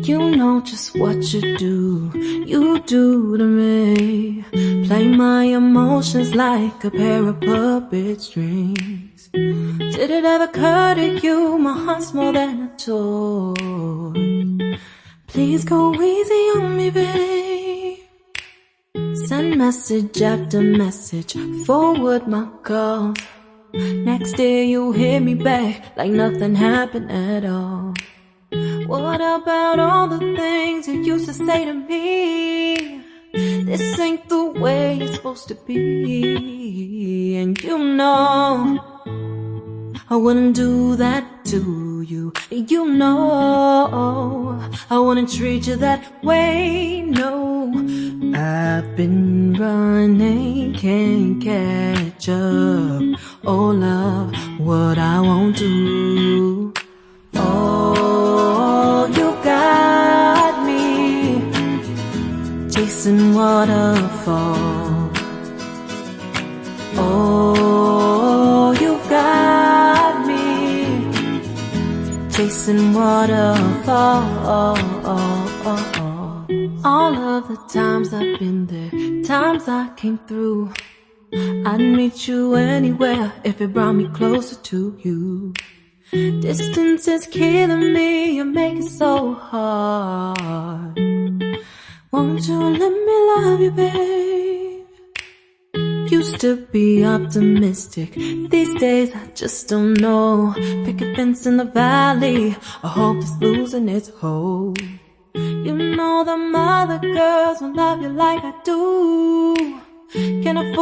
You know just what you do to me. Play my emotions like a pair of puppet strings. Did it ever occur to you my heart's more than a toy? Please go easy on me, babe. Send message after message, forward my calls. Next day you hit me back like nothing happened at all. What about all the things you used to say to me? This ain't the way it's supposed to be. And you know I wouldn't do that to you. You know I wouldn't treat you that way, no. I've been running, can't catch up. Oh love, what I won't do. Oh, you got me chasing waterfalls. Oh, you got me chasing waterfalls. All of the times I've been there, times I came through, I'd meet you anywhere if it brought me closer to you. Distance is killing me, you make it so hard. Won't you let me love you, babe? Used to be optimistic, these days I just don't know. Pick a fence in the valley, I hope it's losing its hold. You know them other girls won't love you like I do. Can't afford